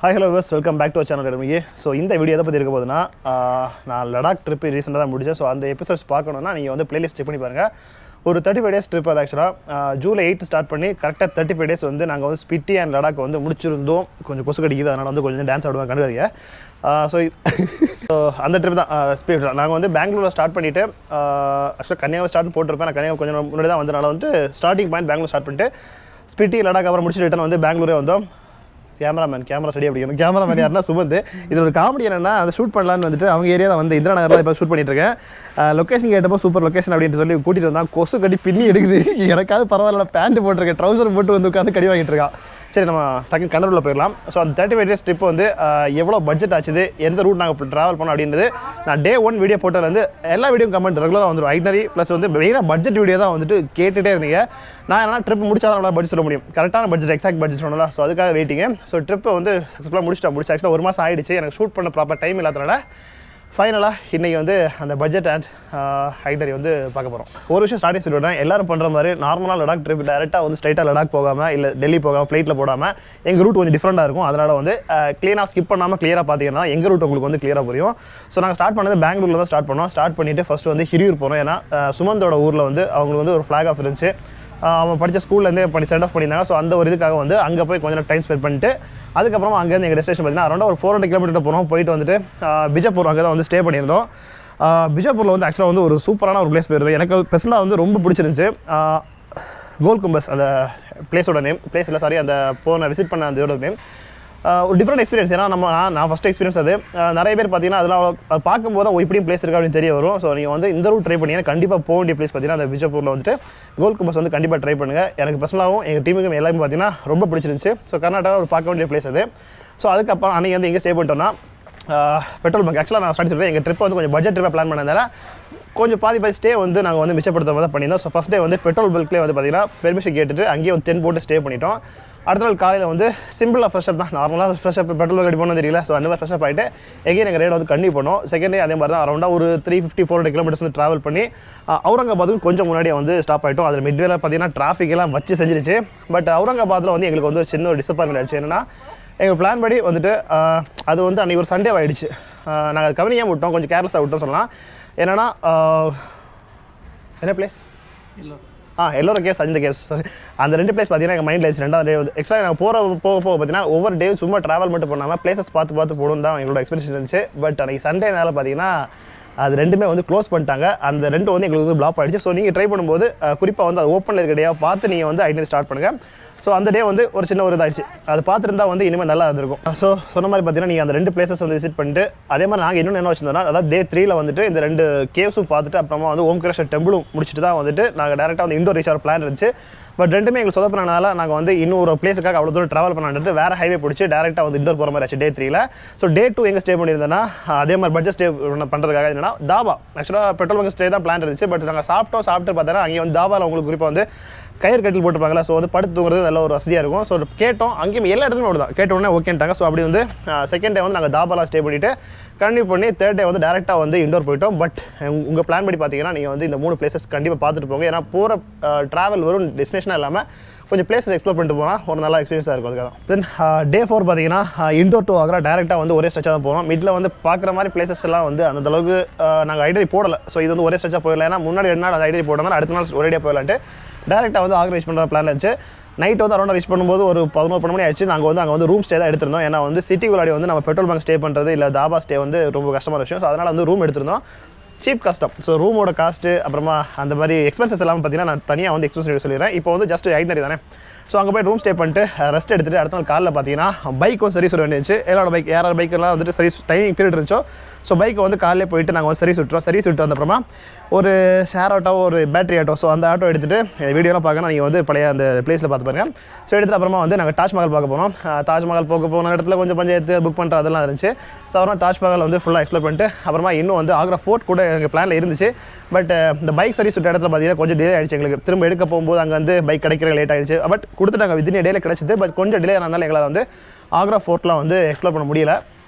Hi, hello viewers, welcome back to our channel. So இந்த video எதை பற்றி இருக்க போகுதுன்னா நான் லடாக் ட்ரிப் ரீசெண்டாக தான் முடிச்சேன். ஸோ அந்த எபிசோட்ஸ் பார்க்கணுன்னா நீங்கள் வந்து பிளேலிஸ்ட் செக் பண்ணி பாருங்கள். ஒரு 35 days ட்ரிப் அது ஆக்சுவலாக ஜூலை 8 ஸ்டார்ட் பண்ணி கரெக்டாக 35 days வந்து நாங்கள் வந்து ஸ்பிட்டி அண்ட் லடாக் வந்து முடிச்சிருந்தோம். கொஞ்சம் கொசு கடிக்குது, அதனால் வந்து கொஞ்சம் டான்ஸ் ஆடுவாங்க கண்டுக்காதீங்க. ஸோ அந்த ட்ரிப் தான் ஸ்பீட். நாங்கள் வந்து பெங்களூரில் ஸ்டார்ட் பண்ணிவிட்டு ஆக்சுவலாக கன்னியாகுமரி ஸ்டார்ட் போட்டிருப்பேன். நான் கன்னியாகுமரி கொஞ்சம் முன்னாடி தான் வந்தனால வந்து ஸ்டார்டிங் பாயிண்ட் பெங்களூர் ஸ்டார்ட் பண்ணிட்டு ஸ்பிட்டி லடாக் அப்புறம் முடிச்சுட்டு ரிட்டர்ன் வந்து பெங்களூரே வந்தோம். கேமரா ஸ்டடி அப்படிங்க. கேமராமேன் யாருன்னா சுமந்து. இது ஒரு காமெடி என்னென்னா அதை ஷூட் பண்ணலான்னு வந்துட்டு அவங்க ஏரியாவில் வந்து இந்திரா நகரில் இப்போ ஷூட் பண்ணிட்டு இருக்கேன். லொக்கேஷன் கேட்டப்போ சூப்பர் லொக்கேஷன் அப்படின்னு சொல்லி கூட்டிகிட்டு வந்தால் கொசு கடி பின்னி எடுக்குது. எனக்காவது பரவாயில்ல, பேண்ட் போட்டிருக்கேன், ட்ரௌசர் போட்டு வந்து உட்காந்து கடி வாங்கிட்டு இருக்கான். சரி, நம்ம டக்குன்னு கண்டூரில் போயிடலாம். ஸோ அந்த 35 days ட்ரிப் வந்து எவ்வளோ பட்ஜெட் ஆச்சுது, எந்த ரூட் நாங்கள் ட்ராவல் பண்ணோம் அப்படின்றது நான் டே 1 வீடியோ போட்டதில் வந்து எல்லா வீடியோ கமெண்ட் ரெகுலராக வந்துடும். ஐட்னரி ப்ளஸ் வந்து மெயினாக பட்ஜெட் வீடியோ தான் வந்துட்டு கேட்டுகிட்டே இருந்தீங்க. நான் என்ன ட்ரிப் முடிச்சா தான் பட்ஜெட் சொல்ல முடியும், கரெக்டான பட்ஜெட் எக்ஸாக்ட் பட்ஜெட் சொல்லலாம். ஸோ அதுக்காக வெயிட்டிங்க. ஸோ ட்ரிப்பை வந்து சக்ஸஸ்ஃபுல்லாக முடிச்சு ஆக்சுவலாக 1 மாதம் ஆகிடுச்சு. எனக்கு ஷூட் பண்ண ப்ராப்பர் டைம் இல்லாதனால ஃபைனலாக இன்றைக்கி வந்து அந்த பட்ஜெட் அண்ட் ஐட்டரி வந்து பார்க்க போகிறோம். ஒரு விஷயம் ஸ்டார்டிங் சொல்லிவிட்டேன், எல்லோரும் பண்ணுற மாதிரி நார்மலாக லடாக் ட்ரிப் டேரெக்டாக வந்து ஸ்ட்ரைட்டாக லடாக் போகாமல் இல்லை டெல்லி போகாமல் ஃப்ளைட்டில் போடாமல் எங்கள் ரூட் கொஞ்சம் டிஃப்ரெண்ட்டாக இருக்கும். அதனால் வந்து க்ளீனாக ஸ்கிப் பண்ணாமல் கிளியராக பார்த்தீங்கன்னா எங்கள் ரூட் உங்களுக்கு வந்து கிளியராக புரியும். ஸோ நாங்கள் ஸ்டார்ட் பண்ணது பெங்களூரில் தான் ஸ்டார்ட் பண்ணோம். ஸ்டார்ட் பண்ணிவிட்டு ஃபஸ்ட்டு வந்து ஹிரியூர் போனோம். ஏன்னா சுமந்தோட ஊரில் வந்து அவங்களுக்கு வந்து ஒரு ஃப்ளாக் ஆஃப் இருந்துச்சு. அவன் படித்த ஸ்கூல்லேருந்தே சென்ட் ஆஃப் பண்ணியிருந்தாங்க. ஸோ அந்த ஒரு இதுக்காக வந்து அங்கே போய் கொஞ்சம் டைம் ஸ்பெண்ட் பண்ணிட்டு அதுக்கப்புறமா அங்கேருந்து எங்கள் டெஸ்டினேஷன் பார்த்தீங்கன்னா அரௌண்டாக ஒரு 400 கிலோமீட்டர் போனோம். போயிட்டு வந்துட்டு பிஜப்பூர் அங்கே தான் வந்து ஸ்டே பண்ணியிருந்தோம். பிஜப்பூரில் வந்து ஆக்சுவலாக வந்து ஒரு சூப்பரான ஒரு பிளேஸ் போயிருந்தது. எனக்கு பெர்சனலாக வந்து ரொம்ப பிடிச்சிருந்துச்சு. கோல் கும்பஸ் அந்த பிளேஸோட நேம், பிளேஸ் இல்லை சாரி, அந்த விசிட் பண்ண அந்த இதோட நேம் ஒரு டிஃப்ரெண்ட் எக்ஸ்பீரியன்ஸ். ஏன்னா நான் ஃபஸ்ட் எக்ஸ்பீரியன்ஸ் அது. நிறைய பேர் பார்த்தீங்கன்னா அதெல்லாம் பார்க்கும்போது தான் இப்படியும் பிளேஸ் இருக்கா அப்படின்னு தெரிய வரும். ஸோ நீங்கள் வந்து இந்த ரூட் ட்ரை பண்ணிங்கன்னா கண்டிப்பாக போக வேண்டிய பிளேஸ் பார்த்தீங்கன்னா அந்த பிஜப்பூரில் வந்துட்டு கோல் கும்பஸ் வந்து கண்டிப்பாக ட்ரை பண்ணுங்கள். எனக்கு பர்சனலாகவும் எங்கள் டீமுக்கும் எல்லாருமே பார்த்தீங்கன்னா ரொம்ப பிடிச்சிருந்துச்சு. ஸோ கர்நாடகா ஒரு பார்க்க வேண்டிய பிளேஸ் அது. ஸோ அதுக்கப்புறம் அன்றைக்கி வந்து எங்கே ஸ்டே பண்ணிட்டோம்னா பெட்ரோல் பங்க். ஆக்சுவலாக நான் ஸ்டார்ட் சொல்கிறேன், எங்கள் ட்ரிப் வந்து கொஞ்சம் பட்ஜெட் ட்ரிப்பாக பிளான் பண்ணதால கொஞ்சம் பாதி ஸ்டே வந்து நாங்கள் வந்து மிச்சப்படுத்த மாதிரி பண்ணியிருந்தோம். ஸோ ஃபஸ்ட் டே வந்து பெட்ரோல் பல்க்லேயே வந்து பார்த்தீங்கன்னா பெர்மிஷன் கேட்டுட்டு அங்கேயே வந்து 10 போட்டு ஸ்டே பண்ணிட்டோம். அடுத்த நாள் காலையில் வந்து சிம்பிளாக ஃப்ரெஷ்அப் தான், நார்மலாக ஃப்ரெஷ்அப் பெட்ரோல் பல்க் போனது தெரியல. ஸோ அந்த மாதிரி ஃப்ரெஷ்அப் ஆகிட்டு எங்கேயும் எங்கள் ரைடை வந்து கண்டினியூ பண்ணோம். செகண்ட் டே அதே மாதிரி தான் அரௌண்டாக ஒரு 350-400 கிலோமீட்டர்ஸ் வந்து ட்ராவல் பண்ணி அவுரங்காபாத்துக்கு கொஞ்சம் முன்னாடியே வந்து ஸ்டாப் ஆகிட்டோம். அதில் மிட்வேல பார்த்தீங்கன்னா டிராஃபிக் எல்லாம் வச்சு செஞ்சிருச்சு. பட் அவுரங்காபாத்தில் வந்து எங்களுக்கு வந்து ஒரு சின்ன ஒரு டிசப்பாயின்மெண்ட் ஆயிடுச்சு. என்னன்னா எங்கள் பிளான் படி வந்துட்டு அது வந்து அன்றைக்கி ஒரு சண்டே ஆகிடுச்சு. நாங்கள் அது கவனியாக விட்டோம், கொஞ்சம் கேர்லெஸ்ஸாக விட்டோம் சொல்லலாம். என்னென்னா என்ன பிளேஸ் எல்லோரும் கேஸ் அந்த கேஸ் சாரி அந்த 2 பிளேஸ் பார்த்தீங்கன்னா எங்கள் மைண்டில் ஆச்சு. 2வது டே வந்து எக்ஸ்ட்ரா நாங்கள் போக பார்த்தீங்கன்னா ஒவ்வொரு டேவும் சும்மா ட்ராவல் மட்டும் பண்ணாமல் பிளேசஸ் பார்த்து போகணும் தான் எங்களோட எக்ஸ்பீரியன்ஸ் இருந்துச்சு. பட் அன்றைக்கி சண்டேனால பார்த்தீங்கன்னா அது 2மே வந்து க்ளோஸ் பண்ணிட்டாங்க. அந்த 2 வந்து எங்களுக்கு வந்து பிளாக் ஆகிடுச்சு. ஸோ நீங்கள் ட்ரை பண்ணும்போது குறிப்பாக வந்து அது ஓப்பனில் இருக்க டேயாக பார்த்து நீங்கள் வந்து ஐடினரி ஸ்டார்ட் பண்ணுங்கள். ஸோ அந்த டே வந்து ஒரு சின்ன ஒரு இதாகிடுச்சு. அது பார்த்துருந்தா வந்து இனிமேல் நல்லா இருந்திருக்கும். ஸோ சொன்ன மாதிரி பார்த்தீங்கன்னா நீங்கள் அந்த 2 பிளேசஸ் வந்து விசிட் பண்ணிட்டு அதே மாதிரி நாங்கள் இன்னும் என்ன வச்சிருந்தோம்னா அதாவது டே 3ல் வந்துட்டு இந்த 2 கேவ்ஸும் பார்த்துட்டு அப்புறமா வந்து ஓம்கரேஸ்வர் டெம்பிளும் முடிச்சுட்டு தான் வந்துட்டு நாங்கள் டேரெக்டாக வந்து இண்டோர் ரீச் ஆகிற பிளான் இருந்துச்சு. பட் 2மே எங்களுக்கு சொதப்பினால நாங்கள் வந்து இன்னும் ஒரு பிளேஸுக்காக அவ்வளோ தூரம் ட்ராவல் பண்ணான்ட்டு வேறு ஹைவே பிடிச்சி டேரெக்டாக வந்து இண்டோர் போகிற மாதிரி ஆச்சு டே 3ல். ஸோ டே 2 எங்கே ஸ்டே பண்ணியிருந்தேன்னா அதே மாதிரி பட்ஜெட் ஸ்டே பண்ணுறதுக்காக என்னன்னா தாபா. ஆக்சுவலாக பெட்ரோல் பங்க் ஸ்டே தான் பிளான் இருந்துச்சு. பட் நாங்கள் சாப்பிட்டு பார்த்தோன்னா அங்கே வந்து தாபாவில் உங்களுக்கு குறிப்பாக வந்து கயிறு கட்டில் போட்டுருப்பாங்களா. ஸோ வந்து படுத்து தூங்குறது நல்ல ஒரு வசதியாக இருக்கும். ஸோ கேட்டோம், அங்கேயும் எல்லா இடத்துலையும் ஓடுதான். கேட்டோடனே ஓகேன்ட்டாங்க. ஸோ அப்படி வந்து செகண்ட் டே வந்து நாங்கள் தாபாலாம் ஸ்டே பண்ணிவிட்டு கண்டினியூ பண்ணி தேர்ட் டே வந்து டேரெக்டாக வந்து இண்டோர் போயிட்டோம். பட் உங்கள் பிளான் படி பார்த்தீங்கன்னா நீங்கள் வந்து இந்த 3 பிளேசஸ் கண்டிப்பாக பார்த்துட்டு போங்க. ஏன்னா போகிற ட்ராவல் வரும் டெஸ்டினேஷனாக இல்லாமல் கொஞ்சம் பிளேசஸ் எக்ஸ்ப்ளோர் பண்ணிட்டு போனால் ஒரு நல்ல எக்ஸ்பீரியன்ஸாக இருக்கும். அதுக்காக தென் டே 4 பார்த்தீங்கன்னா இண்டோர் டு ஆக்ரா டேரெக்டாக வந்து ஒரே ஸ்ட்ரெச்சாக தான் போகிறோம். மிடில் வந்து பார்க்குற மாதிரி பிளேசஸ் எல்லாம் வந்து அந்தளவுக்கு நாங்கள் ஐடினரி போடலை. ஸோ இது வந்து ஒரே ஸ்ட்ரெச்சாக போயிடலாம். ஏன்னா முன்னாடி 2 நாள் அது ஐடினரி போட்டோம்னா அடுத்த நாள் ஒரே டே போயிடலான்ட்டு டேரெக்டாக வந்து ஆக்ரா ரீச் பண்ணுற பிளான் இருந்துச்சு. நைட் வந்து அரௌண்டாக ரீச் பண்ணும்போது ஒரு 11 மணி ஆயிடுச்சு. நாங்கள் வந்து அங்கே வந்து ரூம் ஸ்டே தான் எடுத்திருந்தோம். ஏன்னா வந்து சிட்டிக்குள்ளாடி வந்து நம்ம பெட்ரோல் பங்க் ஸ்டே பண்ணுறது இல்லை தாபா ஸ்டே வந்து ரொம்ப கஷ்டமான விஷயம். ஸோ அதனால் வந்து ரூம் எடுத்திருந்தோம். Cheap custom. ஸோ ரூமோட காஸ்ட்டு அப்புறமா அந்த மாதிரி எக்ஸ்பென்சஸ் எல்லாம் பார்த்தீங்கன்னா நான் தனியாக வந்து எக்ஸ்பென்ஸ் சொல்லிடுறேன். இப்போ வந்து ஜஸ்ட் ஐடினரி தானே. ஸோ அங்கே போய் ரூம் ஸ்டே பண்ணிட்டு ரெஸ்ட் எடுத்துகிட்டு அடுத்த நாள் காலையில் பார்த்தீங்கன்னா பைக்கும் சரி சொல்ல வேண்டியிருந்துச்சு. எல்லாரோட பைக் யாராவது பைக்கெல்லாம் வந்துட்டு சரி டைமிங் பீரியட் இருந்துச்சோ ஸோ பைக்கை வந்து காலையில் போயிட்டு நாங்கள் வந்து சர்வீஸ் விட்டு வந்தப்புறமா ஒரு ஷேர் ஆட்டோ ஒரு பேட்டரி ஆட்டோ. ஸோ அந்த ஆட்டோ எடுத்துகிட்டு வீடியோலாம் பார்க்கணும் நீங்கள் வந்து பழைய அந்த பிளேஸில் பார்த்து பாருங்கள். ஸோ எடுத்துகிட்டு அப்புறமா வந்து நாங்கள் தாஜ்மஹால் பார்க்க போனோம். தாஜ்மஹால் போன இடத்துல கொஞ்சம் பஞ்சாயத்து புக் பண்ணுற அதெல்லாம் இருந்துச்சு. ஸோ அப்புறம் தாஜ்மஹால் வந்து ஃபுல்லாக எக்ஸ்ப்ளோர் பண்ணிட்டு அப்புறமா இன்னும் வந்து ஆக்ரா ஃபோர்ட் கூட எங்கள் பிளானில் இருந்துச்சு. பட் இந்த பைக் சர்வீஸ் விட்ட இடத்துல பார்த்தீங்கன்னா கொஞ்சம் டிலே ஆகிடுச்சு. எங்களுக்கு திரும்ப எடுக்க போகும்போது அங்கே வந்து பைக் கிடைக்கிற லேட் ஆகிடுச்சு. பட் கொடுத்துட்டாங்க வித்தின் டேல கிடச்சிது. பட் கொஞ்சம் டிலே ஆனாலும் எங்களால் வந்து ஆக்ரா ஃபோர்ட்லாம் வந்து எக்ஸ்ப்ளோர் பண்ண முடியல.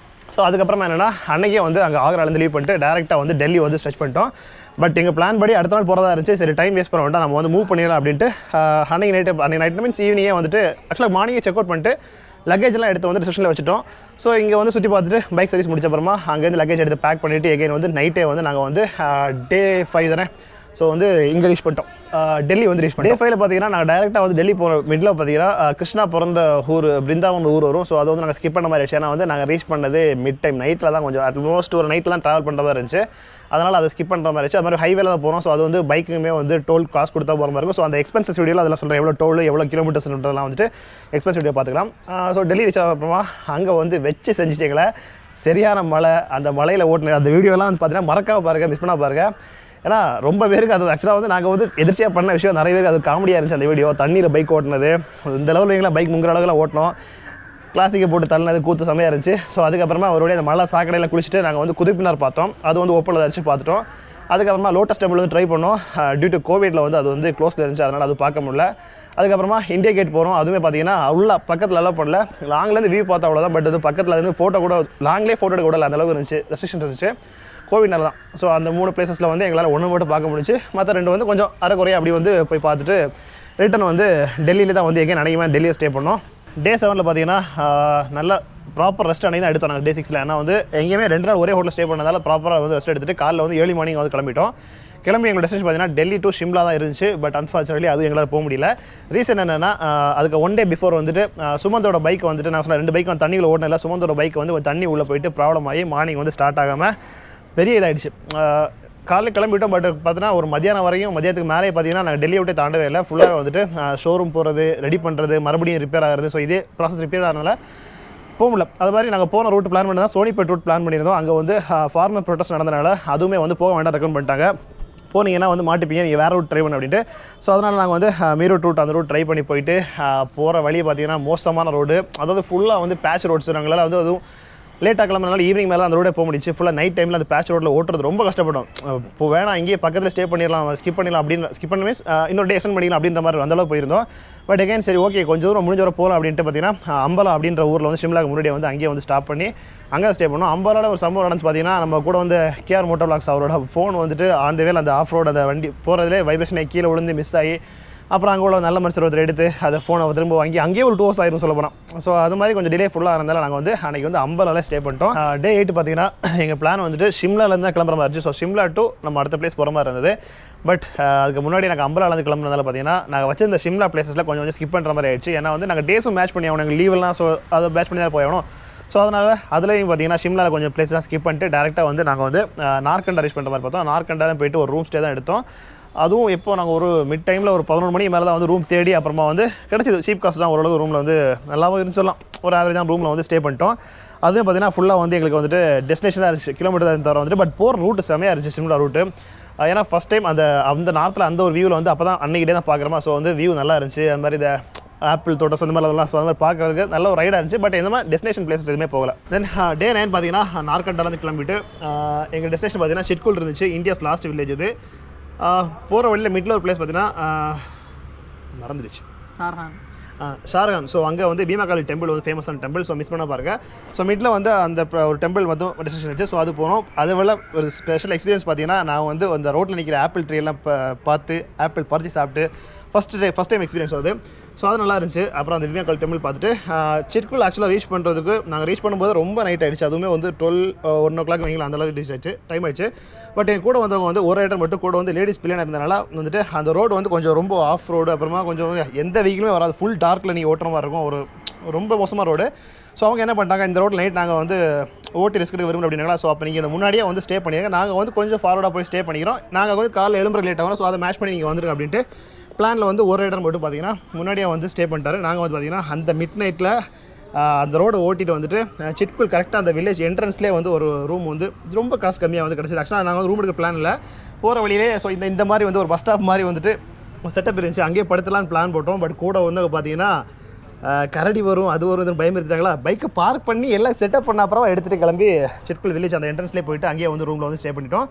ஸோ அதுக்கப்புறமா என்னென்னா அன்றைக்கே வந்து அங்கே ஆக்ராலேருந்து லீவ் பண்ணிட்டு டேரெக்டாக வந்து டெல்லி வந்து ஸ்ட்ரெச் பண்ணிட்டோம். பட் எங்கள் பிளான் படி அடுத்த நாள் போகிறதா இருந்துச்சு. சரி டைம் வேஸ்ட் பண்ண வேண்டாம், நம்ம வந்து மூவ் பண்ணிடலாம் அப்படின்ட்டு அன்றைக்கி நைட்டு மீன்ஸ் ஈவினிங்கே வந்துட்டு ஆக்சுவலாக மார்னிங்கே செக் அவுட் பண்ணிட்டு லக்கேஜ்லாம் எடுத்து வந்து ரிசப்ஷனில் வச்சுட்டோம். ஸோ இங்கே வந்து சுற்றி பார்த்துட்டு பைக் சர்வீஸ் முடிச்ச அப்புறமா அங்கேருந்து லக்கேஜ் எடுத்து பேக் பண்ணிவிட்டு எகைன் வந்து நைட்டே வந்து நாங்கள் வந்து டே 5 தானே. ஸோ வந்து இங்கே ரீச் பண்ணிட்டோம், டெல்லி வந்து ரீச் பண்ணி. டே 5 பார்த்தீங்கன்னா நாங்கள் டேரெக்டாக வந்து டெல்லி போகிற மிடில் பார்த்தீங்கன்னா கிருஷ்ணா பிறந்த ஊர் பிருந்தாவன் ஊர் வரும். ஸோ அது வந்து நாங்கள் ஸ்கிப் பண்ண மாதிரி ஆச்சு. ஏன்னா வந்து நாங்கள் ரீச் பண்ணது மிட் டைம் நைட்டில் தான், கொஞ்சம் அட்மோஸ்ட் ஒரு நைட்டில் தான் ட்ராவல் பண்ணுற மாதிரி இருந்துச்சு. அதனால் அதை ஸ்கிப் பண்ணுற மாதிரி இருந்துச்சு. அது மாதிரி ஹைவேல தான் போகிறோம். ஸோ அது வந்து பைக்குமே வந்து டோல் காசு கொடுத்தா போகிற மாதிரி இருக்கும். ஸோ அந்த எக்ஸ்பென்சஸ் வீடியோவில் அதெல்லாம் சொல்கிறேன், எவ்வளோ டோல் எவ்வளோ கிலோமீட்டர்ஸ்ன்றதெல்லாம் வந்துட்டு எக்ஸ்பென்ஸ் வீடியோ பார்த்துக்கலாம். ஸோ டெல்லி ரீச் ஆன அப்புறமா அங்கே வந்து வச்சு செஞ்சுட்டீங்களே சரியான மழை. அந்த மலையில் ஓட்டின அந்த வீடியோலாம் வந்து பார்த்தீங்கன்னா மறக்காம பாருங்கள், மிஸ் பண்ண பாருங்கள். ஏன்னா ரொம்ப பேருக்கு அது ஆக்சுவலாக வந்து நாங்கள் வந்து எதிர்ச்சியாக பண்ண விஷயம் நிறைய பேருக்கு அது காமெடியாக இருந்துச்சு. அந்த வீடியோ தண்ணியில் பைக் ஓட்டினது இந்த லெவலில் எங்களை பைக் முங்குற அளவுக்குலாம் ஓட்டினோம். கிளாசிக்கை போட்டு தள்ளினது கூத்து செமையாக இருந்துச்சு. ஸோ அதுக்கப்புறமா அவருடைய அந்த மழை சாக்கடையில் குளிச்சுட்டு நாங்கள் வந்து குதிப்பினார் பார்த்தோம். அது வந்து ஓப்பனில் வச்சு பார்த்துட்டோம். அதுக்கப்புறமா லோட்டஸ் டெம்பிள் வந்து ட்ரை பண்ணோம். டியூ டு கோவிடில் வந்து அது வந்து க்ளோஸில் இருந்துச்சு, அதனால் அது பார்க்க முடியல. அதுக்கப்புறமா இந்தியா கேட் போகிறோம். அதுவுமே பார்த்தீங்கன்னா உள்ள பக்கத்தில் அலோவ் பண்ணல. லாங்லேருந்து வியூ பார்த்தா அவ்வளோதான். பட் அது பக்கத்தில் இருந்து ஃபோட்டோ கூட லாங்லேயே ஃபோட்டோ எடுக்க விடல, அந்தளவுக்கு இருந்துச்சு, ரெஸ்ட்ரிக்ஷன் இருந்துச்சு கோவிட்னால தான். ஸோ அந்த 3 பிளேஸஸில் வந்து எங்களால் ஒன்று மட்டும் பார்க்க முடிச்சு. மற்ற 2 வந்து கொஞ்சம் அரைக்குறையாக அப்படி வந்து போய் பார்த்துட்டு ரிட்டன் வந்து டெல்லியில் தான் வந்து எங்கேயும் அன்றைக்குமே டெல்லியை ஸ்டே பண்ணோம். டே 7 பார்த்தீங்கன்னா நல்ல ப்ராப்பர் ரெஸ்ட் அன்றைக்கி தான் எடுத்தோம் நாங்கள். டே 6 ஏன்னா வந்து எங்கேயுமே 2 நாள் ஒரே ஹோட்டல் ஸ்டே பண்ணதால் ப்ராப்பராக வந்து ரெஸ்ட் எடுத்துகிட்டு காலையில் வந்து ஏர்லி மார்னிங் வந்து கிளம்பிட்டோம். எங்களோட டெஸ்டினேஷன் பார்த்தீங்கன்னா டெல்லி டு ஷிம்லா தான் இருந்துச்சு. பட் அன்ஃபார்ச்சுனேட்லி அது எங்களால் போக முடியல. ரீசன் என்னென்னா அதுக்கு 1 டே பிஃபோர் வந்துட்டு சுமந்தோட பைக் வந்துட்டு நான் சொன்ன 2 பைக் வந்து தண்ணியில் ஓடினில்ல. சுமந்தோட பைக் வந்து தண்ணி உள்ளே போயிட்டு ப்ராப்ளம் ஆகி மார்னிங் வந்து ஸ்டார்ட் ஆகாமல் பெரிய இதாகிடுச்சு. காலையில் கிளம்பிட்டோம். பட் பார்த்தீங்கன்னா ஒரு மதியானம் வரையும், மதியத்துக்கு மேலே பார்த்தீங்கன்னா நாங்கள் டெல்லியை விட்டு தாண்டவே இல்லை. ஃபுல்லாக வந்துட்டு ஷோரூம் போகிறது, ரெடி பண்ணுறது, மறுபடியும் ரிப்பேர் ஆகிறது. ஸோ இதே ப்ராசஸ் ரிப்பேர் ஆகிறதுனால போக முடியல. அது மாதிரி நாங்கள் போன ரூட் பிளான் பண்ணி தான் சோனிபேட் ரூட் பிளான் பண்ணியிருந்தோம். அங்கே வந்து ஃபார்மர் ப்ரொட்டஸ்ட் நடந்தனால அதுவுமே வந்து போக வேண்டாம் ரெக்கமெண்ட் பண்ணிட்டாங்க. போனீங்கன்னா வந்து மாட்டிப்பீங்க, நீங்கள் வேறு ரூட் ட்ரை பண்ண அப்படின்ட்டு. ஸோ அதனால் நாங்கள் வந்து மீரூட் ரூட் அந்த ரூட் ட்ரை பண்ணி போயிட்டு போகிற வழியை பார்த்தீங்கன்னா மோசமான ரோடு. அதாவது ஃபுல்லாக வந்து பேட்ச் ரோட்ஸ். நாங்களால் வந்து அதுவும் லேட்டாக கிளம்புனால ஈவினிங் மேலே அந்த ரோடே போக முடிச்சு. ஃபுல்லாக நைட் டைமில் அந்த பேட்ச் ரோட்டில் ஓட்டுறது ரொம்ப கஷ்டப்படும். இப்போ வேணாம் இங்கேயே பக்கத்தில் ஸ்டே பண்ணிடலாம், ஸ்கிப் பண்ணிடலாம் அப்படின்னு ஸ்கிப் பண்ணி இன்னொரு டே எக்ஸ்டெண்ட் பண்ணிக்கலாம் அப்படின்ற மாதிரி அந்தளவுக்கு போயிருந்தோம். பட் எகைன் சரி ஓகே கொஞ்சம் தூரம் முடிஞ்ச வரை போகலாம் அப்படின்ட்டு பார்த்தீங்கன்னா அம்பலா அப்படின்ற ஊரில் வந்து ஷிம்லாக்கு முன்னாடியே வந்து அங்கேயே வந்து ஸ்டாப் பண்ணி அங்கே ஸ்டே பண்ணோம். அம்பலாவில் ஒரு சம்பவம் நடந்துச்சு பார்த்தீங்கன்னா, நம்ம கூட வந்து கேஆர் மோட்டோ விளாக்ஸ் அவரோட ஃபோன் வந்துட்டு ஆன் த வேல அந்த ஆஃப் ரோடு அந்த வண்டி போகிறதுலே வைப்ரேஷன் கீழே விழுந்து மிஸ் ஆகி அப்புறம் அங்கே உள்ள நல்ல மனுஷர் ஒருத்தர் எடுத்து அதை ஃபோனை திரும்ப வாங்கி அங்கேயே ஒரு 2 hours ஆயிரும் சொல்ல போனால். ஸோ அது மாதிரி கொஞ்சம் டிலே ஃபுல்லாக இருந்தாலும் நாங்கள் வந்து அன்றைக்கி வந்து அம்பலாவில் ஸ்டே பண்ணிட்டோம். டே 8 பார்த்தீங்கன்னா எங்கள் பிளான் வந்துட்டு ஷிம்லாலேருந்து தான் கிளம்புற மாதிரி இருந்துச்சு. ஸோ ஷிம்லா டு நம்ம அடுத்த பிளேஸ் போகிற மாதிரி இருந்தது. பட் அதுக்கு முன்னாடி நாங்கள் அம்பலாலேருந்து கிளம்புறதால பார்த்தீங்கன்னா நாங்கள் வச்சிருந்த ஷிம்லா பிளேஸில் கொஞ்சம் ஸ்கிப் பண்ணுற மாதிரி ஆயிடுச்சு. ஏன்னா வந்து நாங்கள் டேஸும் மேட்ச் பண்ணி ஆகணும், எங்கள் லீவெல்லாம். ஸோ அதை மேட்ச் பண்ணி தான் போயணும். ஸோ அதனால் அதுலேயும் பார்த்தீங்கன்னா ஷிம்லாவில் கொஞ்சம் பிளேஸ்லாம் ஸ்கிப் பண்ணிட்டு டேரெக்டாக வந்து நாங்கள் வந்து நார்கண்டா ரீச் பண்ணுற மாதிரி பார்த்தோம். நார்கண்டா போயிட்டு ஒரு ரூம் ஸ்டே தான் எடுத்தோம். அதுவும் எப்போ நாங்கள் ஒரு மிட் டைமில் ஒரு 11 மணி மேலே தான் வந்து ரூம் தேடி அப்புறமா வந்து கிடச்சிது. சீப் காஸ்ட் தான், ஓரளவுக்கு ரூமில் வந்து நல்லாவும் இருந்து சொல்லலாம். ஒரு ஆவரேஜான ரூமில் வந்து ஸ்டே பண்ணிட்டோம். அதுவும் பார்த்தீங்கன்னா ஃபுல்லாக வந்து எங்களுக்கு வந்துட்டு டெஸ்டினேஷன் தான் இருந்துச்சு, கிலோமீட்டர் தான் தவிர வந்துட்டு. பட் போகிற ரூட்டு செமையாக இருந்துச்சு ஷிம்லா ரூட்டு. ஏன்னா ஃபஸ்ட் டைம் அந்த நார்த்தில் அந்த ஒரு வியூவில் வந்து அப்போ தான் அன்றைக்கிட்டே தான் பார்க்குறோமா. ஸோ வந்து வியூ நல்லா இருந்துச்சு. அது மாதிரி இந்த ஆப்பிள் தோட்டம் அந்த மாதிரி அதெல்லாம். ஸோ அந்த மாதிரி பார்க்குறதுக்கு நல்ல ஒரு ரைடாக இருந்துச்சு. பட் இந்த மாதிரி டெஸ்டினேஷன் பிளேஸஸ் எதுவுமே போகல. தென் டே 9 பார்த்தீங்கன்னா நார்கண்டாலேருந்து கிளம்பிட்டு எங்கள் டெஸ்டினேஷன் பார்த்தீங்கன்னா சிட்குல் இருந்துச்சு. இந்தியாஸ் லாஸ்ட் வில்லேஜ் இது. போகிற வழியில் மிடில் ஒரு பிளேஸ் பார்த்தீங்கன்னா மறந்துடுச்சு, ஷார்கான். ஸோ அங்கே வந்து பீமாகாளி டெம்பிள் வந்து ஃபேமஸான டெம்பிள். ஸோ மிஸ் பண்ண பாருங்கள். ஸோ மிடில் வந்து அந்த ஒரு டெம்பிள் வந்து டெஸ்டினேஷன் இருந்துச்சு. ஸோ அது போனோம். அதை விட ஒரு ஸ்பெஷல் எக்ஸ்பீரியன்ஸ் பார்த்தீங்கன்னா நான் வந்து அந்த ரோட்டில் நிற்கிற ஆப்பிள் ட்ரீ எல்லாம் பார்த்து ஆப்பிள் பறித்து சாப்பிட்டு ஃபஸ்ட் டைம் எக்ஸ்பீரியன்ஸ் ஆகுது. ஸோ அது நல்லா இருந்துச்சு. அப்புறம் அந்த பீமாகாளி டெம்பிள் பார்த்துட்டு சிட்குல் ஆக்சுவலாக ரீச் பண்ணுறதுக்கு நாங்கள் ரீச் பண்ணும்போது ரொம்ப நைட் ஆகிடுச்சு. அதுவுமே வந்து 1 o'clock வைங்களா அந்தளவுக்கு ரீச் ஆச்சு, டைம் ஆயிடுச்சு. பட் என் கூட வந்தவங்க வந்து ஒரு ரைடர் மட்டும் கூட வந்து லேடிஸ் பிள்ளைனா இருந்தனால வந்துட்டு அந்த ரோடு வந்து கொஞ்சம் ரொம்ப ஆஃப் ரோடு. அப்புறமா கொஞ்சம் எந்த வெஹிக்கிளுமே வராது, ஃபுல் டார்க்கில் நீங்கள் ஓட்டுற மாதிரி இருக்கும். ஒரு ரொம்ப மோசமான ரோடு. ஸோ அவங்க என்ன பண்ணிட்டாங்க, இந்த ரோட்டில் நைட் நாங்கள் வந்து ஓட்டி ரிஸ்க் எடுக்க விரும்புகிறோம் அப்படின்னாங்களா. ஸோ அப்போ நீங்கள் இந்த முன்னாடியே வந்து ஸ்டே பண்ணிடுங்க, நாங்கள் வந்து கொஞ்சம் ஃபார்வர்டாக போய் ஸ்டே பண்ணிக்கிறோம், நாங்கள் வந்து காலையில் எழும்புற லேட் ஆகும். ஸோ அதை மேட்ச் பண்ணி நீங்கள் வந்துருங்க அப்படின்ட்டு பிளானில் வந்து ஒரு ரைடர் மட்டும் பார்த்தீங்கன்னா முன்னாடியே வந்து ஸ்டே பண்ணிட்டாரு. நாங்கள் வந்து பார்த்தீங்கன்னா அந்த மிட் நைட்டில் அந்த ரோடை ஓட்டிட்டு வந்துட்டு சிட்குல் கரெக்டாக அந்த வில்லேஜ் என்ட்ரன்ஸ்லேயே வந்து ஒரு ரூம் வந்து ரொம்ப காசு கம்மியாக வந்து கிடச்சிது. ஆக்சுவலாக நாங்கள் வந்து ரூம் எடுக்க பிளான் இல்லை, போகிற வழியிலே. ஸோ இந்த மாதிரி வந்து ஒரு பஸ் ஸ்டாப் மாதிரி வந்துட்டு செட்டப் இருந்துச்சு, அங்கேயே படுத்தலான்னு பிளான் போட்டோம். பட் கூட வந்து பார்த்தீங்கன்னா கரடி வரும் அது வரும் பயமுறுத்திட்டாங்களா. பைக்கை பார்க் பண்ணி எல்லாம் செட்டப் பண்ண அப்புறம் எடுத்துகிட்டு கிளம்பி சிட்குல் வில்லேஜ் அந்த என்ட்ரன்ஸ்லேயே போயிட்டு அங்கேயே வந்து ரூமில் வந்து ஸ்டே பண்ணிட்டோம்.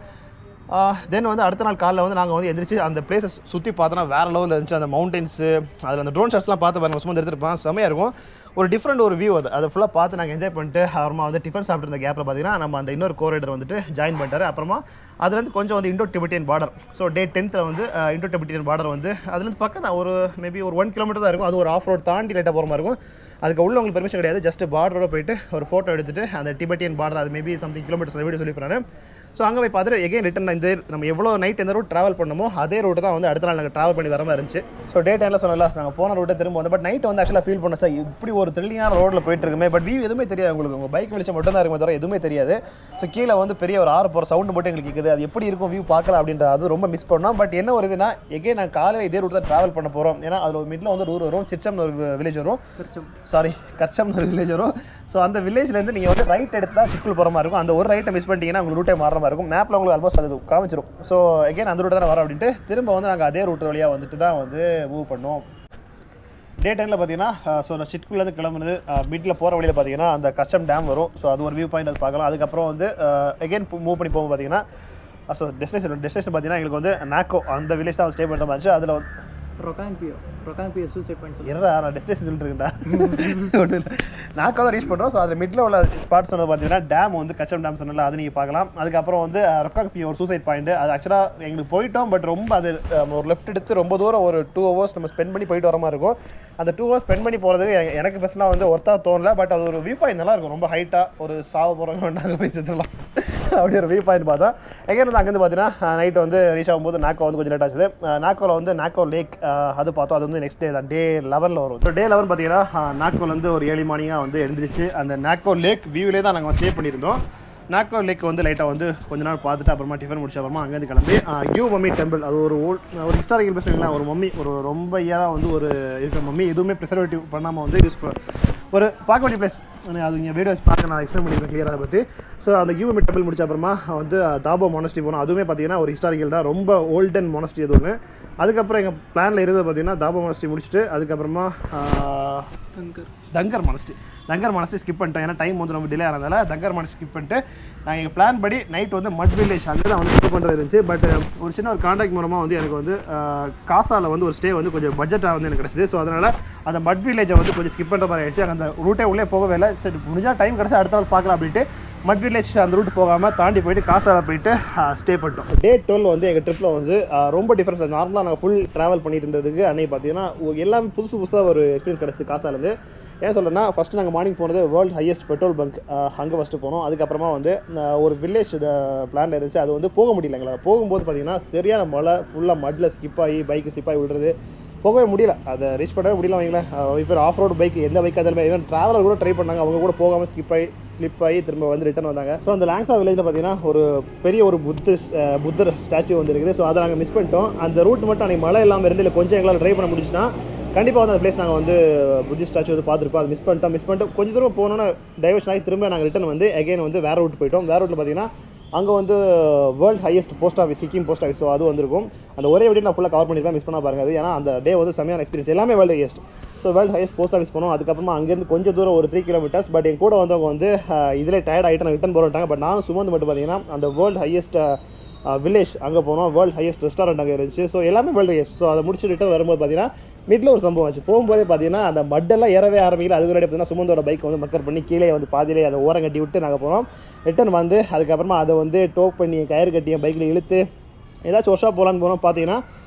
தென் வந்து அடுத்த நாள் காலையில் வந்து நாங்கள் வந்து எந்திரிச்சு அந்த பிளேஸஸ் சுற்றி பார்த்தோன்னா வேறு லெவலில் இருந்துச்சு. அந்த மவுண்டன்ஸு அதில் அந்த ட்ரோன் ஷாட்ஸ்லாம் பார்த்து பாருங்கள், சும்மா எடுத்துருப்பேன், செம்மையாக இருக்கும். ஒரு டிஃப்ரெண்ட் ஒரு வியூ அதை ஃபுல்லாக பார்த்து நாங்கள் என்ஜாய் பண்ணிட்டு அப்புறமா வந்து டிஃபன் சாப்பிட்டு இருந்த கேப்பில் பார்த்தீங்கன்னா நம்ம அந்த இன்னொரு கோரைடர் வந்துட்டு ஜாயின் பண்ணிட்டாரு. அப்புறமா அதுலேருந்து கொஞ்சம் வந்து Indo Tibetan border, so day 10th வந்து இண்டோ டிபெட்டியன் பார்டர் வந்து அதுலேருந்து பக்கம் தான் ஒரு மேபி ஒரு 1 கிலோமீட்டர் தான் இருக்கும். அது ஒரு ஆஃப் ரோட் தாண்டி லைட்டாக போகிற மாதிரி இருக்கும். அதுக்கு உள்ள உங்களுக்கு பெர்மிஷன் கிடையாது, ஜஸ்ட் பார்டரோட போயிட்டு ஒரு ஃபோட்டோ எடுத்துட்டு அந்த டிபெட்டியன் பார்டர் அது மேபி சம்திங் கிலோமீட்டர்ஸ் வீடியோ சொல்லியிருப்பாரு. ஸோ அங்கே போய் பார்த்துட்டு எகைன் ரிட்டன் இந்த நம்ம எவ்வளோ நைட் எந்த ரூட் ட்ராவல் பண்ணமோ அதே ரூட்டு தான் வந்து அடுத்த நாள் நாங்கள் ட்ராவல் பண்ணி வர மாதிரி இருந்துச்சு. ஸோ டே டைமில் சொன்னல நாங்கள் போன ரூட்டை திரும்ப வந்து பட் நைட் வந்து ஆக்சுவலாக ஃபீல் பண்ண சார் இப்படி ஒரு த்ரில்லிங்கான ரோட்டில் போயிட்டு இருக்குமே, பட் வியூ எதுவுமே தெரியாது உங்களுக்கு, உங்கள் பைக் வெளிச்சம் மட்டும் தான் இருக்குமே தவிர எதுவுமே தெரியாது. ஸோ கீழே வந்து பெரிய ஒரு ஆறு போகிற சவுண்டு மட்டும் எங்களுக்கு கேட்குது, அது எப்படி இருக்கும் வியூ பார்க்கலாம் அப்படின்ற அது ரொம்ப மிஸ் பண்ணோம். பட் என்ன ஒரு இதுனா எகைன் நாங்கள் காலையில் இதே ரூட் தான் ட்ராவல் பண்ண போகிறோம். ஏன்னா அதில் ஒரு மிடில் வந்து ஒரு ஊர் வரும், சிச்சம்னு ஒரு வில்லேஜ் வரும், கர்ச்சம்னு ஒரு வில்லேஜ் வரும். ஸோ அந்த வில்லேஜ்லேருந்து நீங்கள் வந்து ரைட் எடுத்து தான் சிக்குள் போகிற மாதிரி இருக்கும். அந்த ஒரு ரைட்டை மிஸ் பண்ணிட்டீங்கன்னா உங்களுக்கு ரூட்டே மாற மாதிரி இருக்கும். மேப்பில் உங்களுக்கு ஆல்மோஸ்ட் அது காமிச்சிடும். ஸோ எகைன் அந்த ரூட்டை தான் வரோம் அப்படின்ட்டு திரும்ப வந்து நாங்கள் அதே ரூட் வழியாக வந்துட்டு தான் வந்து மூவ் பண்ணோம். டே டைமில் பார்த்தீங்கன்னா ஸோ நான் சிட்குலேருந்து கிளம்புனது மிடில் போகிற வழியில் பார்த்தீங்கன்னா அந்த கஸ்டம் டேம் வரும். ஸோ அது ஒரு வியூ பாயிண்ட் அது பார்க்கலாம். அதுக்கப்புறம் வந்து எகைன் மூவ் பண்ணி போகும் பார்த்தீங்கன்னா ஸோ டெஸ்டினேஷன் பார்த்தீங்கன்னா எங்களுக்கு வந்து நாக்கோ அந்த வில்லேஜ் தான் ஸ்டே பண்ணுற மாதிரி. அதில் ரொக்காங்பியோ சூசைட் பாயிண்ட் இருடா நான் டெஸ்டினேஷன் சொல்லிட்டு இருக்கேன்டா ஒன்றும் இல்லை. நாக்கோ தான் ரீச் பண்ணுறோம். ஸோ அதில் மிடில் உள்ள ஸ்பாட் சொன்னது பார்த்தீங்கன்னா டேம் வந்து கச்சம் டேம் சொன்னல அது நீங்கள் பார்க்கலாம். அதுக்கப்புறம் வந்து ரொக்காங்பியோ ஒரு சூசைட் பாயிண்ட், அது ஆக்சுவலாக எங்களுக்கு போயிட்டோம் பட் ரொம்ப அது ஒரு லெஃப்ட் எடுத்து ரொம்ப தூரம் ஒரு 2 hours நம்ம ஸ்பெண்ட் பண்ணி போயிட்டு வர மாதிரி இருக்கும். அந்த 2 hours ஸ்பெண்ட் பண்ணி போகிறதுக்கு எனக்கு பர்சனலாக வந்து ஒர்த்தாக தோணல. பட் அது ஒரு வியூ பாயிண்ட் நல்லா இருக்கும், ரொம்ப ஹைட்டாக ஒரு சாவ போகிறவங்க நாங்கள் போய் செத்துடலாம் அப்படி ஒரு வியூ பாயிண்ட் பார்த்தோம். எங்கேருந்து வந்து அங்கேருந்து பார்த்தீங்கன்னா நைட்டு வந்து ரீச் ஆகும்போது நாக்கோ வந்து கொஞ்சம் லேட் ஆச்சு. நாக்கோவில் வந்து நாக்கோ லேக் அது பார்த்தோம். அது வந்து நெக்ஸ்ட் டே தான், டே 11 வரும். ஸோ டே 11 பார்த்தீங்கன்னா நாக்கோவில் வந்து ஒரு ஏர்லி மார்னிங்காக வந்து எழுந்திரிச்சு அந்த நாக்கோ லேக் வியூவிலே தான் நாங்கள் ஸ்டே பண்ணியிருந்தோம். நாக்கோ லேக் வந்து லைட்டாக வந்து கொஞ்ச நாள் பார்த்துட்டு அப்புறமா டிஃபன் முடிச்ச அப்புறமா அங்கேருந்து கிளம்பி யூ மம்மி டெம்பிள், அது ஒரு ஒரு ஹிஸ்டாரிக்கல் பிளேஸ். ஒரு மம்மி ஒரு ரொம்ப இயராக வந்து ஒரு இருக்கிற மம்மி, எதுவுமே ப்ரிசர்வேட்டிவ் பண்ணாமல் வந்து யூஸ் ஒரு பார்க்க வேண்டிய பிளேஸ். அது இங்கே வீடியோஸ் பார்க்க நான் எக்ஸ்பிளைன் பண்ணியிருக்கேன் கிளியராக அதை பற்றி. ஸோ அந்த யூ மம்மி டெம்பிள் முடிச்ச அப்புறமா வந்து தாபோ மொனஸ்ட்ரி போனோம். அதுவுமே பார்த்தீங்கன்னா ஒரு ஹிஸ்டாரிக்கல் தான், ரொம்ப ஓல்டன் மொனஸ்ட்ரி அது ஒன்று. அதுக்கப்புறம் எங்கள் பிளானில் இருந்தது பார்த்தீங்கன்னா தாபோ மொனஸ்ட்ரி முடிச்சுட்டு அதுக்கப்புறமா தங்கர் மொனஸ்ட்ரி ஸ்கிப் பண்ணிட்டேன். ஏன்னா டைம் வந்து ரொம்ப டிலே ஆனதால தங்கர் மொனஸ்ட்ரி ஸ்கிப் பண்ணிட்டு நாங்கள் எங்கள் பிளான் படி நைட் வந்து மட் வில்லேஜ் அங்கே தான் வந்து ஸ்கிப் பண்ணுறது இருந்துச்சு. பட் ஒரு சின்ன ஒரு கான்டாக்ட் மூலமாக வந்து எனக்கு வந்து காசாவில் வந்து ஒரு ஸ்டே வந்து கொஞ்சம் பட்ஜெட்டாக வந்து எனக்கு கிடச்சிது. ஸோ அதனால் அந்த மட் வில்லேஜை வந்து கொஞ்சம் ஸ்கிப் பண்ணுற மாதிரி ஆயிடுச்சு. அந்த ரூட்டே உள்ளே போகவே இல்லை. சரி முடிஞ்சால் டைம் கிடச்சி அடுத்த நாள் பார்க்கலாம் அப்படின்ட்டு மட் வில்லேஜ் அந்த ரூட் போகாமல் தாண்டி போயிட்டு காசாவில் போயிட்டு ஸ்டே பண்ணிட்டோம். டே 12 வந்து எங்கள் ட்ரிப்பில் வந்து ரொம்ப டிஃப்ரென்ஸ். நார்மலாக நாங்கள் ஃபுல் ட்ராவல் பண்ணிட்டு இருந்ததுக்கு அன்னைக்கு பார்த்தீங்கன்னா எல்லாமே புதுசாக ஒரு எக்ஸ்பீரியன்ஸ் கிடச்சி காசாலேருந்து. ஏன் சொல்கிறேன்னா ஃபஸ்ட்டு நாங்கள் மார்னிங் போனது வேர்ல்டு ஹையஸ்ட் பெட்ரோல் பங்க், அங்கே ஃபஸ்ட்டு போனோம். அதுக்கப்புறமா வந்து ஒரு வில்லேஜ் பிளான் இருந்துச்சு, அது வந்து போக முடியல எங்களால். போகும்போது பார்த்தீங்கன்னா சரியான மழை, ஃபுல்லாக மட்டில் ஸ்கிப் ஆகி பைக்கு ஸ்லிப் ஆகி விடுறது, போகவே முடியல, அதை ரீச் பண்ணவே முடியல. வைங்களேன் இப்போ ஆஃப் ரோடு பைக் எந்த பைக் அதில் ஈவன் ட்ராவலர் கூட ட்ரை பண்ணாங்க, அவங்க கூட போகாமல் ஸ்லிப் ஆகி திரும்ப வந்து ரிட்டன் வந்தாங்க. ஸோ அந்த லாங்ஸா வில்லேஜில் பார்த்தீங்கன்னா ஒரு பெரிய ஒரு புத்தர் ஸ்டாச்சு வந்து இருக்குது. ஸோ அதை நாங்கள் மிஸ் பண்ணிட்டோம். அந்த ரூட் மட்டும் அன்றைக்கி மழை இல்லாமல் இருந்து இல்லை கொஞ்சம் எங்களால் ட்ரை பண்ண முடிச்சுன்னா கண்டிப்பாக வந்து அந்த பிளேஸ் நாங்கள் வந்து புத்திஸ்ட் ஸ்டாச்சு வந்து பார்த்துருப்போம். அது மிஸ் பண்ணிட்டோம். கொஞ்சம் தூரம் போனோன்னா டைவர்ஷன் ஆகி திரும்ப நாங்கள் ரிட்டன் வந்து அகைன் வந்து வேறு ரூட் போயிட்டோம். வேறு ரூட்டில் பார்த்தீங்கன்னா அங்கே வந்து world highest post office, Sikkim post office. So அது வந்திருக்கும். அந்த ஒரே வீடியோ நான் ஃபுல்லாக கவர் பண்ணியிருப்பேன், மிஸ் பண்ண பாருங்க. அது ஏன்னா அந்த டே வந்து செமையான எக்ஸ்பீரியன்ஸ், எல்லாமே world highest. So world highest post office போனோம். அதுக்கப்புறமா அங்கேருந்து கொஞ்சம் தூரம் ஒரு 3 கிலோமீட்டர்ஸ். பட் என் கூட வந்தவங்க வந்து இதில் டயர்ட் ஆகிட்டு ரிட்டன் போகிறாங்க. பட் நானும் சுமந்து மட்டும் பார்த்தீங்கன்னா அந்த வேர்ல்டு ஹையஸ்ட் வில்லேஜ் அங்கே போனோம். வேர்ல்டு ஹையஸ்ட் ரெஸ்டாரண்ட் அங்கே இருந்துச்சு. ஸோ எல்லாமே வேர்ல்டு ஹையஸ்ட். ஸோ அதை முடிச்சு ரிட்டன் வரும்போது பார்த்தீங்கன்னா மிடில் ஒரு சம்பவம் ஆச்சு. போகும்போதே பார்த்தீங்கன்னா அந்த மட்டெல்லாம் ஏறவே ஆரம்பிக்கல. அதுக்கு முன்னாடி பார்த்தீங்கன்னா சுமந்தோட பைக் வந்து மக்கர் பண்ணி கீழே வந்து பாதியிலே அதை ஓரம் கட்டி விட்டு நாங்கள் போனோம். ரிட்டன் வந்து அதுக்கப்புறமா அதை வந்து டோப் பண்ணி கயிறு கட்டி என் பைக்கில் இழுத்து ஏதாச்சும் ஒர்க் ஷாப் போகலான்னு போனோம். பார்த்தீங்கன்னா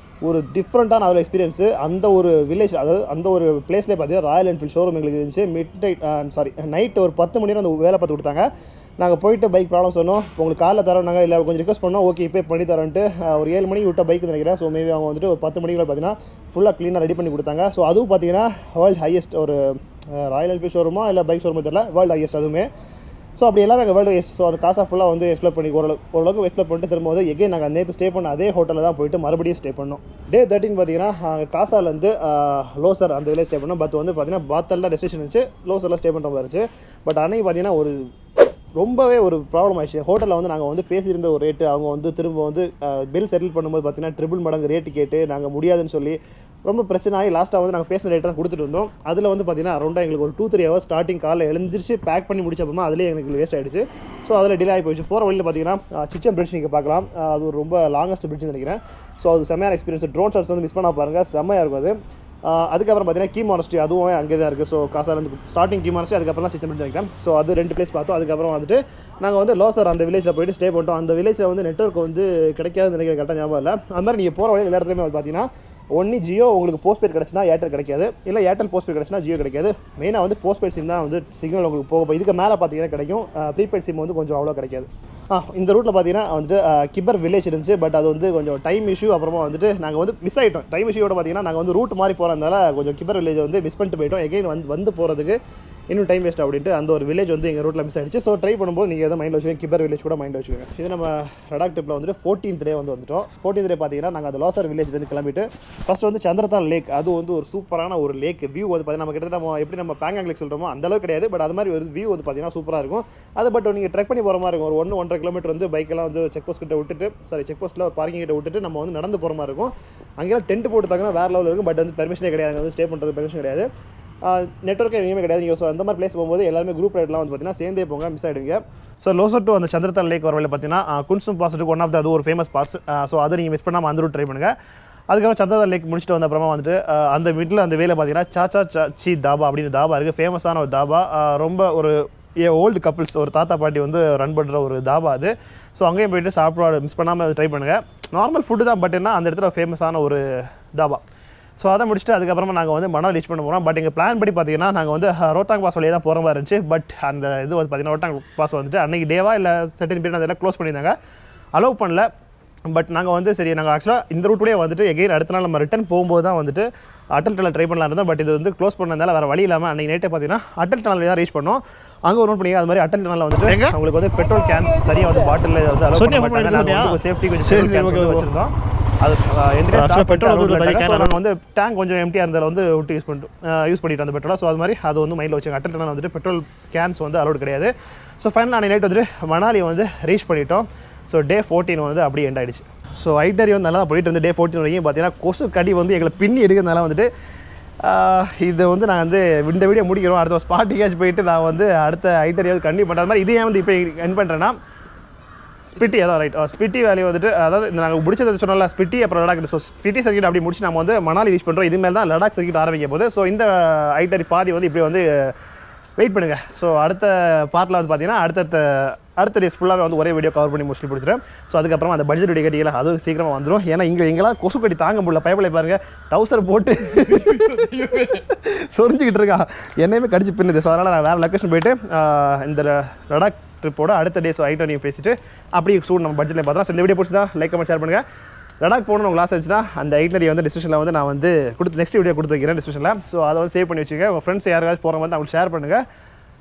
ஒரு டிஃப்ரெண்ட்டான அதில் எக்ஸ்பீரியன்ஸு. அந்த ஒரு வில்லேஜ், அதாவது அந்த ஒரு பிளேஸ்லேயே பார்த்தீங்கன்னா ராயல் என்ஃபீல்ட் ஷோரூம் எங்களுக்கு இருந்துச்சு. நைட் ஒரு 10 மணி நேரம் அந்த வேலை பார்த்து கொடுத்தாங்க. நாங்கள் போயிட்டு பைக் ப்ராப்ளம் சொன்னோம், உங்களுக்கு காலைல தரோம்னாங்க. இல்லை கொஞ்சம் ரிக்வஸ்ட் பண்ணோம், ஓகே இப்போ பண்ணி தரோன்ட்டு ஒரு 7 மணிக்கு விட்ட பைக் நினைக்கிறேன். ஸோ மேபி அவங்க வந்துட்டு ஒரு 10 மணிக்கு பார்த்தீங்கன்னா ஃபுல்லாக க்ளீனாக ரெடி பண்ணி கொடுத்தாங்க. ஸோ அதுவும் பார்த்தீங்கன்னா வேர்ல்டு ஹையஸ்ட் ஒரு ராயல் என்ஃபீல்ட் ஷோரூமா இல்லை பைக் ஷோரூமா தெரியல, வேர்ல்டு ஹையஸ்ட் அதுவுமே. ஸோ அப்படி எல்லாமே எங்கள் வேர்ல்டு ஹையஸ்ட். ஸோ அது காசாக ஃபுல்லாக வந்து எக்ஸ்ப்ளோர் பண்ணி ஓரளவுக்கு எக்ஸ்ப்ளோர் பண்ணிட்டு திரும்ப வந்து எகே நாங்கள் நேற்று ஸ்டே பண்ண அதே ஹோட்டலில் தான் போயிட்டு மறுபடியும் ஸ்டே பண்ணோம். டே 13 பார்த்தீங்கன்னா காசாலேருந்து லோசர் அந்த வில்லேஜ் ஸ்டே பண்ணோம். பட் வந்து பார்த்தீங்கன்னா பாத்தலில் டெஸ்டினேஷன் இருந்துச்சு, லோசரில் ஸ்டே பண்ணுற மாதிரி இருந்துச்சு. பட் அன்றைக்கி பார்த்தீங்கன்னா ஒரு ரொம்பவே ஒரு ப்ராப்ளம் ஆயிடுச்சு. ஹோட்டலில் வந்து நாங்கள் வந்து பேசியிருந்த ஒரு ரேட்டு அவங்க வந்து திரும்ப வந்து பில் செட்டில் பண்ணும்போது பார்த்தீங்கன்னா ட்ரிபிள் மடங்கு ரேட்டு கேட்டு நாங்கள் முடியாதுன்னு சொல்லி ரொம்ப பிரச்சனை ஆகி லாஸ்ட்டாக வந்து நாங்கள் பேசின ரேட் தான் கொடுத்துட்டு இருந்தோம். அதில் வந்து பார்த்தீங்கன்னா அரௌண்டாக எங்களுக்கு ஒரு 2-3 ஹவர்ஸ் ஸ்டார்டிங் காலையில் எழுந்திரிச்சு பேக் பண்ணி முடிச்சப்பமா அதிலே எங்களுக்கு வேஸ்ட் ஆகிடுச்சு. ஸோ அதில் டிலே ஆகி போயிடுச்சு. போகிற வழியில் பார்த்தீங்கன்னா சிச்சம் பிரிட்ஜ் நீங்கள் பார்க்கலாம். அது ஒரு ரொம்ப லாங்கஸ்ட் பிரிட்ஜ்னு நினைக்கிறேன். ஸோ அது செம்மையான எக்ஸ்பீரியன்ஸ். ட்ரோன் ஷாட்ஸ் வந்து மிஸ் பண்ண பாருங்கள், செம்மையாக இருக்கும் அது. அதுக்கப்புறம் பார்த்தீங்கன்னா கீ மானஸ்ட்ரி அதுவும் அங்கே தான் இருக்குது. ஸோ காசாலேருந்து ஸ்டார்டிங் கீ மானஸ்ட்ரி, அதுக்கப்புறம் தான் சிச்சம் பிரிட்ஜ் நினைக்கிறேன். ஸோ அது 2 பிளேஸ் பார்த்தோம். அதுக்கப்புறம் வந்துட்டு நாங்கள் வந்து லோசர் அந்த வில்லேஜில் போயிட்டு ஸ்டே பண்ணிட்டோம். அந்த வில்லேஜில் வந்து நெட்வொர்க் வந்து கிடைக்காதுன்னு நினைக்கிற கரெக்டாக ஞாபகம் இல்லை. அது மாதிரி நீங்கள் போகிற வழியில் எல்லா இடத்துலையுமே வந்து பார்த்தீங்கன்னா ஒன்று ஜியோ உங்களுக்கு போஸ்ட்பெய்ட் கிடச்சினா ஏர்டெல் கிடைக்காது, இல்லை ஏர்டெல் போஸ்ட்பெய்ட் கிடச்சினா ஜியோ கிடைக்காது. மெயினாக வந்து போஸ்ட்பெய்ட் சிம் தான் வந்து சிக்னல் உங்களுக்கு போக இதுக்கு மேலே பார்த்தீங்கன்னா கிடைக்கும். ப்ரீபெய்ட் சிம் வந்து கொஞ்சம் அவ்வளோ கிடைக்காது. இந்த ரூட்டில் பார்த்தீங்கன்னா வந்துட்டு கிபர் வில்லேஜ் இருந்துச்சு. பட் அது வந்து கொஞ்சம் டைம் இஷ்யூ. அப்புறமா வந்துட்டு நாங்கள் வந்து மிஸ் ஆகிட்டோம். டைம் இஷ்யூவோட பார்த்தீங்கன்னா நாங்கள் வந்து ரூட் மாதிரி போகிறதுனால கொஞ்சம் கிபர் வில்லேஜ் வந்து மிஸ் பண்ணிட்டு போயிட்டோம். எகைன் வந்து போகிறதுக்கு இன்னும் டைம் வேஸ்ட் அப்படின்ட்டு அந்த ஒரு வில்லேஜ் வந்து எங்கள் ரூட்டில் மிஸ் ஆகிடுச்சு. ஸோ ட்ரை பண்ணும்போது நீங்கள் எதாவது மைண்டில் வச்சுக்கோங்க, கிபர் வில்லேஜ் கூட மைண்டில் வச்சுக்கோங்க. இது நம்ம லடாக் ட்ரிப்பில் வந்துட்டு 14th டே வந்துட்டோம். 14th டே பார்த்தீங்கன்னா நாங்கள் அந்த லோசர் வில்லேஜ்லேருந்து கிளம்பிட்டு ஃபஸ்ட்டு வந்து சந்திரதான் லேக். அது வந்து ஒரு சூப்பரான ஒரு லேக். வியூ வந்து பார்த்தீங்கன்னா நம்ம கிட்டத்தட்ட நம்ம எப்படி நம்ம பேங்காங் லேக் சொல்கிறோமோ அந்த அளவுக்கு கிடையாது. பட் அது மாதிரி ஒரு வியூ வந்து பார்த்தீங்கன்னா சூப்பராக இருக்கும். அது பட் நீங்கள் ட்ரெக் பண்ணி போகிற மாதிரி இருக்கும். ஒரு 1-1.5 கிலோமீட்டர் வந்து பைக்கெல்லாம் வந்து செக் போஸ்ட் கிட்ட விட்டுட்டு செக் போஸ்ட்டில் ஒரு பார்க்கிங் கிட்ட விட்டுட்டு நம்ம வந்து நடந்து போகிற மாதிரி இருக்கும். அங்கெல்லாம் டென்ட் போட்டு தாங்கன்னா வேறு லெவலில் இருக்கும். பட் வந்து பெர்மிஷனே கிடையாது. அங்கே வந்து ஸ்டே பண்ணுறது பெர்மிஷன் கிடையாது. நெட்வொர்க் எங்கேயுமே கிடையாது. நீங்கள் ஸோ அந்த மாதிரி பிளேஸ் போகும்போது எல்லாருமே குரூப் ரைட்லாம் வந்து பார்த்தீங்கன்னா சேர்ந்தே போங்க, மிஸ் ஆகிடுங்க. ஸோ லோசர் டு அந்த சந்திரதான் லேக் வர வழியில் பார்த்தீங்கன்னா குன்சும் பாஸ்ட்டுக்கு ஒன் ஆஃப் அது ஒரு ஃபேமஸ் பாஸ். ஸோ அதை நீங்கள் மிஸ் பண்ணாமல் அந்த ரூட் ட்ரை பண்ணுங்கள். அதுக்கப்புறம் சந்திரதான் லேக் முடிச்சுட்டு வந்த அப்புறமா வந்துட்டு அந்த மிடில் அந்த வேலை பார்த்தீங்கன்னா சாச்சா சாச்சி தாபா அப்படின்னு தாபா இருக்குது. ஃபேமஸான ஒரு தாபா. ரொம்ப ஒரு ஓல்டு கப்புள்ஸ் ஒரு தாத்தா பாட்டி வந்து ரன் பண்ணுற ஒரு தாபா அது. ஸோ அங்கேயும் போயிட்டு சாப்பிட மிஸ் பண்ணாமல் ட்ரை பண்ணுங்கள். நார்மல் ஃபுட்டு தான், பட் என்ன அந்த இடத்துல ஃபேமஸான ஒரு தாபா. ஸோ அதை முடிச்சுட்டு அதுக்கப்புறமா நாங்கள் வந்து மணாலி ரீச் பண்ண போகிறோம். பட் எங்கள் பிளான் படி பார்த்தீங்கன்னா நாங்கள் வந்து ரோட்டாங் பாஸ் வழியாக தான் போகிற மாதிரி இருந்துச்சு. பட் அந்த இது வந்து பார்த்தீங்கன்னா ரோட்டாங் பாஸ் வந்துட்டு அன்றைக்கி டேவா இல்லை செட்டின் பீரியட் அதெல்லாம் க்ளோஸ் பண்ணியிருந்தாங்க, அலோவ் பண்ணல. பட் நாங்கள் வந்து சரி நாங்கள் ஆக்சுவலாக இந்த ரூட்லேயே வந்துட்டு எகைன் அடுத்த நாள் நம்ம ரிட்டன் போகும்போது தான் வந்துட்டு அட்டல் டனல் ட்ரை பண்ணலாம் இருந்தோம். பட் இது வந்து க்ளோஸ் பண்ணதால வேறு வழி இல்லாமல் அன்றைக்கி நைட்டே பார்த்தீங்கன்னா அட்டல் டனல் தான் ரீச் பண்ணோம். அங்கே ஒரு நோட் பண்ணி அது மாதிரி அட்டல் டனலில் வந்துட்டு உங்களுக்கு வந்து பெட்ரோல் கேன்ஸ் தனியாக வந்து பாட்டிலில் வந்து அலோவ் பண்ண மாட்டாங்க. நாங்கள் வந்து சேஃப்டி கொஞ்சம் வச்சுருந்தோம். அது பெட்ரோல் வந்து டேங்க் கொஞ்சம் எம்டியாக இருந்தாலும் வந்து விட்டு யூஸ் பண்ணிட்டு அந்த பெட்ரோல். ஸோ அது மாதிரி அது வந்து மைண்டில் வச்சுங்க. அட்டல் டனல் வந்துட்டு பெட்ரோல் கேன்ஸ் வந்து அலோட் கிடையாது. ஸோ ஃபைனல் அன்றைக்கி நைட் வந்துட்டு மணாலி வந்து ரீச் பண்ணிட்டோம். ஸோ டே 14 வந்து அப்படியே எண்ட் ஆகிடுச்சு. ஸோ ஐட்டரி வந்து நல்லா தான் போயிட்டு இருந்து டே 14 வரைக்கும் பார்த்தீங்கன்னா கொசு கடி வந்து எங்களை பின்னி எடுக்கிறதுனால வந்துட்டு இது வந்து நான் வந்து இந்த வீடியோ முடிக்கிறோம். அடுத்த ஸ்பாட்டிக்காச்சும் போயிட்டு நான் வந்து அடுத்த ஐட்டரியாவது கண்டிப்பாக பண்ணுற மாதிரி இதே வந்து இப்போ என் பண்ணுறேன்னா ஸ்பிட்டி அதான் ரைட். ஸ்பிட்டி வேல்யூ வந்துட்டு அதாவது இந்த நாங்கள் முடிச்சது சொன்னால ஸ்பிட்டி அப்புறம் லடாக். ஸோ ஸ்பிட்டி சர்க்கிட் அப்படி முடிச்சு நம்ம வந்து மணாலி ரீச் பண்ணுறோம். இதுமாதிரி தான் லடாக் சர்க்கிட் ஆரம்பிக்க போது. ஸோ இந்த ஐட்டரி பாதி வந்து இப்படி வந்து வெயிட் பண்ணுங்கள். ஸோ அடுத்த பார்ட்டில் வந்து பார்த்தீங்கன்னா அடுத்த டேஸ் ஃபுல்லாகவே வந்து ஒரே வீடியோ கவர் பண்ணி முடிச்சு பிடிச்சிடும். ஸோ அதுக்கப்புறம் அந்த பட்ஜெட் வீடியோ கட்டிக்கலாம், அதுவும் சீக்கிரமாக வந்துடும். ஏன்னா எங்கெல்லாம் கொசு கட்டி தாங்க முடியல. பயப்பலை பாருங்கள், டவுசர் போட்டு சொரிஞ்சிக்கிட்டு இருக்கான், என்னையுமே கடிச்சு பின்னுது. ஸோ அதனால் நான் வேறு லொக்கேஷன் போயிட்டு இந்த லடாக் ட்ரிப்போட அடுத்த டேஸ் ஐட்டம் நீங்கள் பேசிட்டு அப்படி சூட் நம்ம பட்ஜெட்டில் பார்த்தோம். ஸோ இந்த வீடியோ பிடிச்சதா லைக் கமெண்ட் ஷேர் பண்ணுங்கள். லடாக் போகணும் உங்களுக்கு கிளாஸ் இருந்துச்சுன்னா அந்த ஐட்னரி வந்து டிஸ்கிரிப்ஷனில் வந்து நான் வந்து நெக்ஸ்ட் வீடியோ கொடுத்து வைக்கிறேன் டிஸ்கிரிப்ஷனில். ஸோ அதை வந்து சேவ் பண்ணி வச்சுங்க. உங்கள் ஃப்ரெண்ட்ஸ் யாருக்காச்சும் போகிற மாதிரி அவங்களுக்கு ஷேர் பண்ணுங்கள்.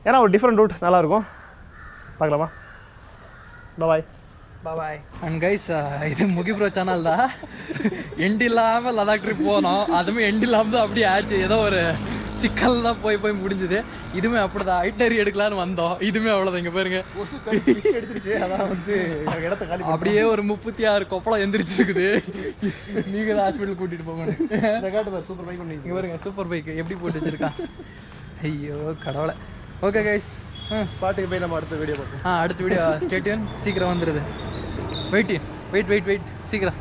ஏன்னா ஒரு டிஃப்ரெண்ட் ரூட் நல்லாயிருக்கும். பார்க்கலாமா? பாய் பாய். அண்ட் கைஸ், இது முகி ப்ரோ சேனல் தான். எண்ட் இல்லாமல் லடாக் ட்ரிப் போனோம். அதுவுமே எண்ட் இல்லாமல் தான் அப்படியே ஆச்சு. ஏதோ ஒரு சிக்கல் தான் போய் முடிஞ்சுது. இதுவுமே அப்படி தான் ஐட்டரி எடுக்கலான்னு வந்தோம். இதுவுமே அவ்வளோதான். இங்கே பாருங்க, எடுத்துருச்சு. அதான் வந்து இடத்த காலி அப்படியே ஒரு 36 கொப்பளம் எந்திரிச்சிருக்குது. நீங்கள் தான் ஹாஸ்பிட்டல் கூட்டிகிட்டு போகணும். சூப்பர் பைக் பண்ணி இங்கே பாருங்க, சூப்பர் பைக் எப்படி போட்டு வச்சிருக்கான். ஐயோ கடவுளை. ஓகே கைஸ், ஸ்பாட்டுக்கு போய் நம்ம அடுத்த வீடியோ பார்ப்போம். அடுத்த வீடியோ ஸ்டே டியூன். சீக்கிரம் வந்துடுது. வெயிட் சீக்கிரம்.